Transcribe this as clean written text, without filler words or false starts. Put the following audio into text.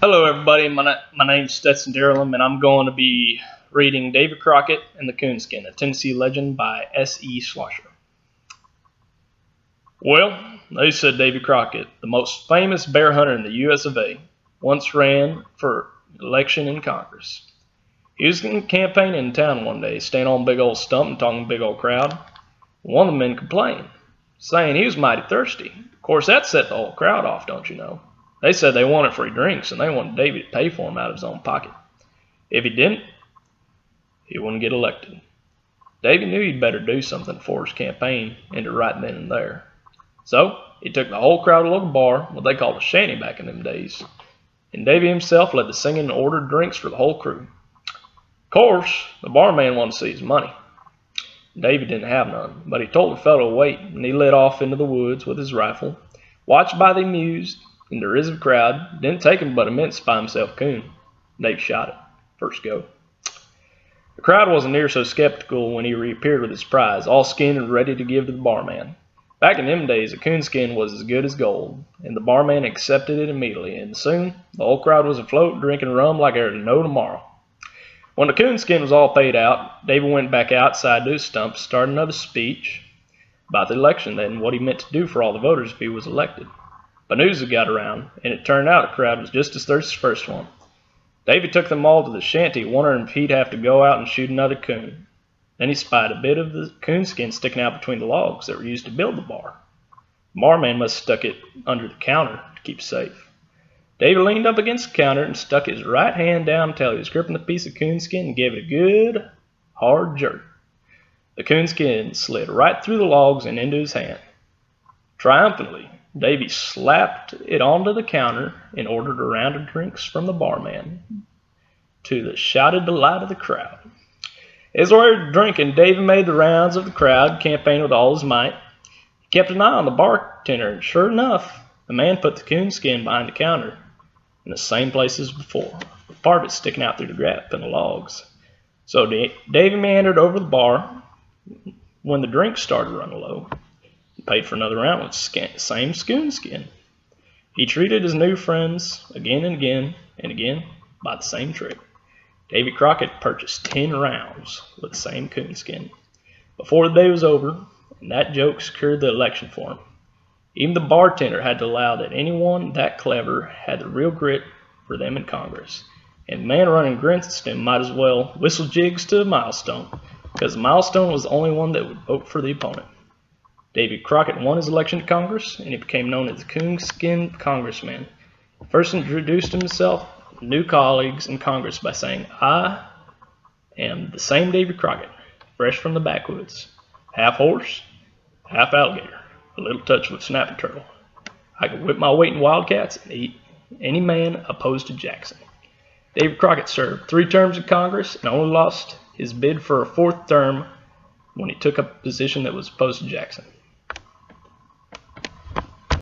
Hello, everybody. My name's Stetson Darrellum, and I'm going to be reading Davy Crockett and the Coonskin, a Tennessee Legend by S.E. Schlosser. Well, they said Davy Crockett, the most famous bear hunter in the U.S. of A., once ran for election in Congress. He was campaigning in town one day, standing on a big old stump and talking to a big old crowd. One of the men complained, saying he was mighty thirsty. Of course, that set the whole crowd off, don't you know? They said they wanted free drinks, and they wanted Davy to pay for them out of his own pocket. If he didn't, he wouldn't get elected. Davy knew he'd better do something for his campaign, and to right then and there. So, he took the whole crowd to a local bar, what they called a shanty back in them days. And Davy himself led the singing and ordered drinks for the whole crew. Of course, the barman wanted to see his money. Davy didn't have none, but he told the fellow to wait, and he led off into the woods with his rifle, watched by the amused and derisive crowd. Didn't take him but a minute to spy himself a coon. Davy shot it. First go. The crowd wasn't near so skeptical when he reappeared with his prize, all skinned and ready to give to the barman. Back in them days, a coonskin was as good as gold, and the barman accepted it immediately, and soon the whole crowd was afloat drinking rum like there was no tomorrow. When the coonskin was all paid out, Davy went back outside to his stump, started another speech about the election and what he meant to do for all the voters if he was elected. But news had got around, and it turned out the crowd was just as thirsty as the first one. Davy took them all to the shanty, wondering if he'd have to go out and shoot another coon. Then he spied a bit of the coonskin sticking out between the logs that were used to build the bar. The barman must have stuck it under the counter to keep safe. Davy leaned up against the counter and stuck his right hand down until he was gripping the piece of coonskin and gave it a good, hard jerk. The coonskin slid right through the logs and into his hand. Triumphantly, Davy slapped it onto the counter and ordered a round of drinks from the barman, to the shouted delight of the crowd. As they were drinking, Davy made the rounds of the crowd, campaigned with all his might. He kept an eye on the bartender, and sure enough, the man put the coonskin behind the counter in the same place as before, with part of it sticking out through the gap in the logs. So Davy meandered over the bar. When the drinks started running low, he paid for another round with the same coonskin. He treated his new friends again and again and again by the same trick. Davy Crockett purchased 10 rounds with the same coonskin before the day was over, and that joke secured the election for him. Even the bartender had to allow that anyone that clever had the real grit for them in Congress. And the man running against him might as well whistle jigs to a milestone, because the milestone was the only one that would vote for the opponent. Davy Crockett won his election to Congress, and he became known as the Coonskin Congressman. He first introduced himself to new colleagues in Congress by saying, "I am the same Davy Crockett, fresh from the backwoods, half horse, half alligator, a little touch with snapping turtle. I could whip my weight in wildcats and eat any man opposed to Jackson." Davy Crockett served 3 terms in Congress and only lost his bid for a 4th term when he took up a position that was opposed to Jackson.